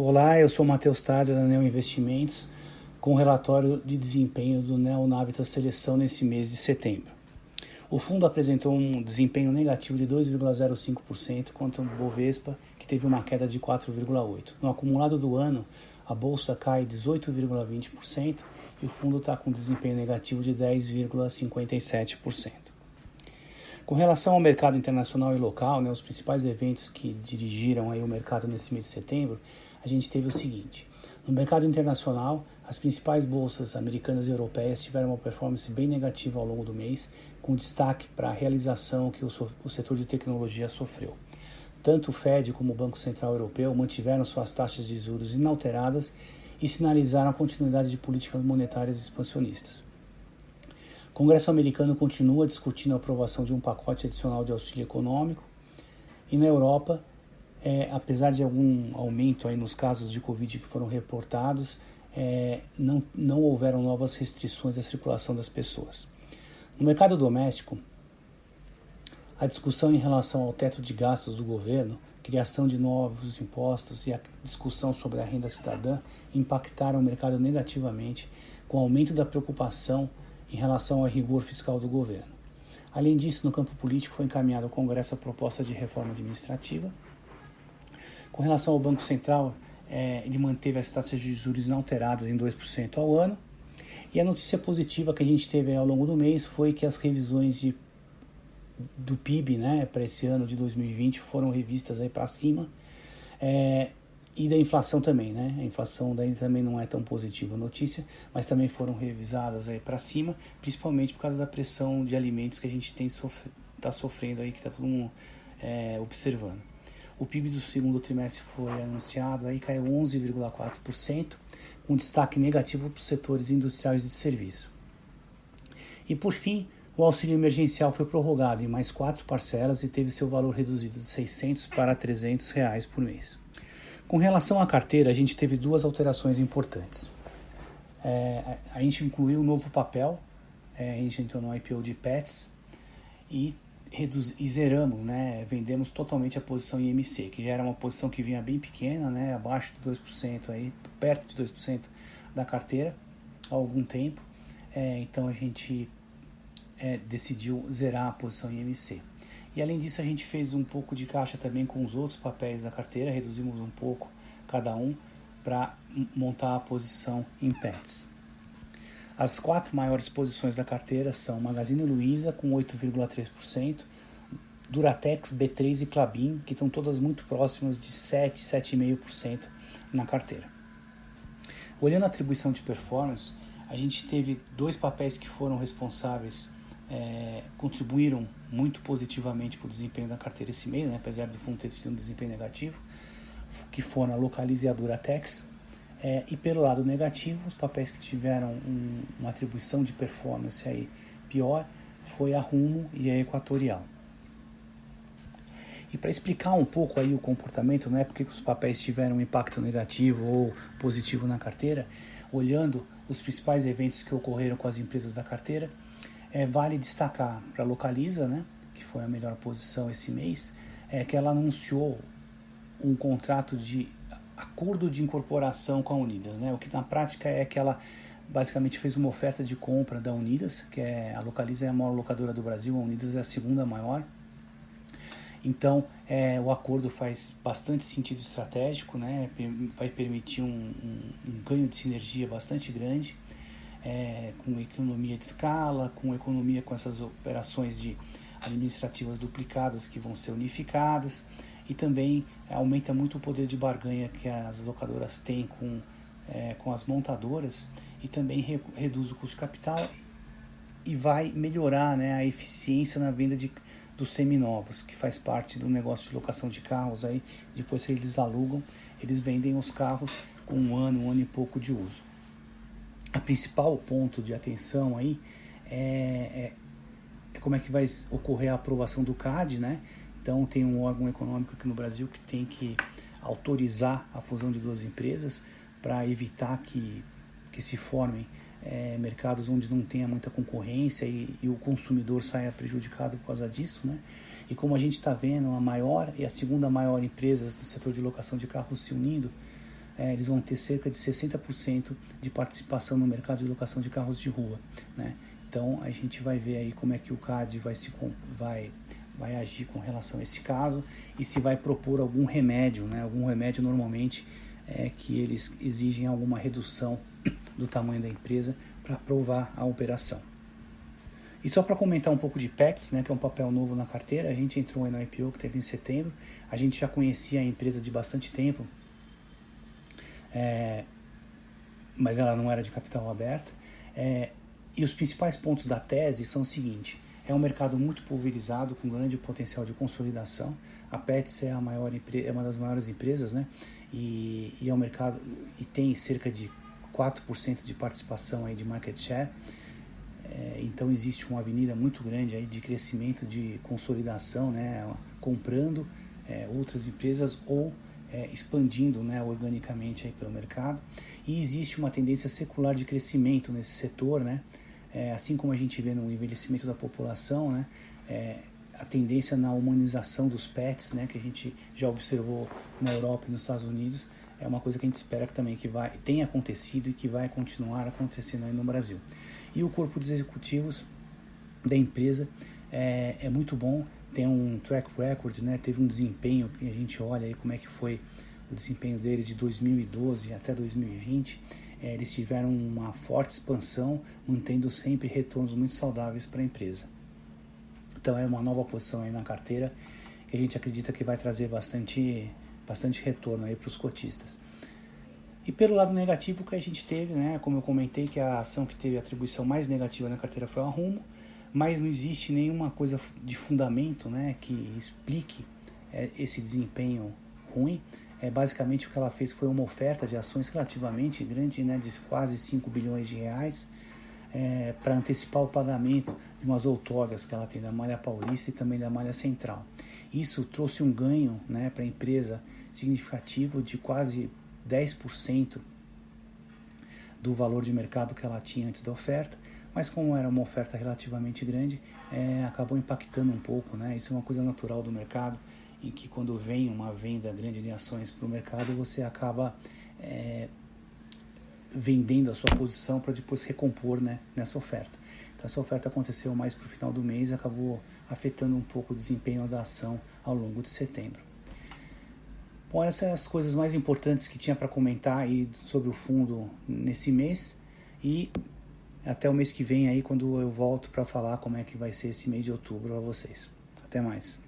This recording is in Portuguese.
Olá, eu sou Matheus Taza da Neo Investimentos, com o relatório de desempenho do Neo Navitas Seleção nesse mês de setembro. O fundo apresentou um desempenho negativo de 2,05% contra o Bovespa, que teve uma queda de 4,8%. No acumulado do ano, a bolsa cai 18,20% e o fundo está com desempenho negativo de 10,57%. Com relação ao mercado internacional e local, os principais eventos que dirigiram aí o mercado nesse mês de setembro, a gente teve o seguinte: no mercado internacional, as principais bolsas americanas e europeias tiveram uma performance bem negativa ao longo do mês, com destaque para a realização que o setor de tecnologia sofreu. Tanto o Fed como o Banco Central Europeu mantiveram suas taxas de juros inalteradas e sinalizaram a continuidade de políticas monetárias expansionistas. O Congresso americano continua discutindo a aprovação de um pacote adicional de auxílio econômico e na Europa, apesar de algum aumento aí nos casos de Covid que foram reportados, não houveram novas restrições à circulação das pessoas. No mercado doméstico, a discussão em relação ao teto de gastos do governo, criação de novos impostos e a discussão sobre a renda cidadã impactaram o mercado negativamente, com o aumento da preocupação em relação ao rigor fiscal do governo. Além disso, no campo político foi encaminhada ao Congresso a proposta de reforma administrativa. Com relação ao Banco Central, ele manteve as taxas de juros inalteradas em 2% ao ano. E a notícia positiva que a gente teve ao longo do mês foi que as revisões do PIB, para esse ano de 2020 foram revistas para cima, e da inflação também, A inflação daí também não é tão positiva a notícia, mas também foram revisadas para cima, principalmente por causa da pressão de alimentos que a gente está sofrendo aí, que está todo mundo observando. O PIB do segundo trimestre foi anunciado, caiu 11,4%, com destaque negativo para os setores industriais e de serviço. E por fim, o auxílio emergencial foi prorrogado em mais 4 parcelas e teve seu valor reduzido de R$600 para R$300 por mês. Com relação à carteira, a gente teve 2 alterações importantes. A gente incluiu um novo papel, a gente entrou no IPO de Pets e zeramos, vendemos totalmente a posição IMC, que já era uma posição que vinha bem pequena, abaixo de 2%, perto de 2% da carteira há algum tempo. Então a gente decidiu zerar a posição IMC. E além disso a gente fez um pouco de caixa também com os outros papéis da carteira, reduzimos um pouco cada um para montar a posição em Pets. As 4 maiores posições da carteira são Magazine Luiza com 8,3%, Duratex, B3 e Klabin, que estão todas muito próximas de 7,5% na carteira. Olhando a atribuição de performance, a gente teve 2 papéis que foram responsáveis, contribuíram muito positivamente para o desempenho da carteira esse mês, apesar do fundo ter tido um desempenho negativo, que foram a Localiza e a Duratex. E pelo lado negativo, os papéis que tiveram uma atribuição de performance pior foi a Rumo e a Equatorial. E para explicar um pouco o comportamento, porque os papéis tiveram um impacto negativo ou positivo na carteira, olhando os principais eventos que ocorreram com as empresas da carteira, vale destacar para a Localiza, que foi a melhor posição esse mês, que ela anunciou um contrato de acordo de incorporação com a Unidas, o que na prática é que ela basicamente fez uma oferta de compra da Unidas, que a Localiza é a maior locadora do Brasil, a Unidas é a segunda maior. Então o acordo faz bastante sentido estratégico, vai permitir um ganho de sinergia bastante grande, com economia de escala, com economia com essas operações administrativas duplicadas que vão ser unificadas, e também aumenta muito o poder de barganha que as locadoras têm com as montadoras, e também reduz o custo de capital e vai melhorar a eficiência na venda dos seminovos, que faz parte do negócio de locação de carros. Depois que eles alugam, eles vendem os carros com um ano e pouco de uso. A principal ponto de atenção é como é que vai ocorrer a aprovação do CAD, Então tem um órgão econômico aqui no Brasil que tem que autorizar a fusão de 2 empresas para evitar que se formem mercados onde não tenha muita concorrência e o consumidor saia prejudicado por causa disso, E como a gente está vendo, a maior e a segunda maior empresas do setor de locação de carros se unindo, eles vão ter cerca de 60% de participação no mercado de locação de carros de rua, né? Então a gente vai ver aí como é que o CAD vai agir com relação a esse caso e se vai propor algum remédio, né? Algum remédio normalmente que eles exigem alguma redução do tamanho da empresa para aprovar a operação. E só para comentar um pouco de PETS, né, que é um papel novo na carteira, a gente entrou aí no IPO que teve em setembro, a gente já conhecia a empresa de bastante tempo, mas ela não era de capital aberto, e os principais pontos da tese são o seguinte: é um mercado muito pulverizado, com grande potencial de consolidação. A PETS é uma das maiores empresas, né, e é um mercado e tem cerca de 4% de participação aí de market share. Então existe uma avenida muito grande aí de crescimento, de consolidação, né, comprando outras empresas ou expandindo, né, organicamente aí pelo mercado. E existe uma tendência secular de crescimento nesse setor, né, assim como a gente vê no envelhecimento da população, né, a tendência na humanização dos pets, né, que a gente já observou na Europa e nos Estados Unidos, é uma coisa que a gente espera que também tenha acontecido e que vai continuar acontecendo aí no Brasil. E o corpo de executivos da empresa é muito bom, tem um track record, né? Teve um desempenho que a gente olha aí como é que foi o desempenho deles de 2012 até 2020. Eles tiveram uma forte expansão, mantendo sempre retornos muito saudáveis para a empresa. Então é uma nova posição aí na carteira que a gente acredita que vai trazer bastante retorno aí para os cotistas. E pelo lado negativo que a gente teve, né, como eu comentei, que a ação que teve a atribuição mais negativa na carteira foi a Rumo, mas não existe nenhuma coisa de fundamento, né, que explique esse desempenho ruim. Basicamente o que ela fez foi uma oferta de ações relativamente grande, né, de quase 5 bilhões de reais, para antecipar o pagamento de umas outorgas que ela tem da Malha Paulista e também da Malha Central. Isso trouxe um ganho, né, para a empresa significativo de quase 10% do valor de mercado que ela tinha antes da oferta, mas como era uma oferta relativamente grande, acabou impactando um pouco, né? Isso é uma coisa natural do mercado, em que quando vem uma venda grande de ações para o mercado, você acaba vendendo a sua posição para depois recompor, né, nessa oferta. Então essa oferta aconteceu mais para o final do mês e acabou afetando um pouco o desempenho da ação ao longo de setembro. Bom, essas são as coisas mais importantes que tinha para comentar aí sobre o fundo nesse mês, e até o mês que vem aí, quando eu volto para falar como é que vai ser esse mês de outubro para vocês. Até mais.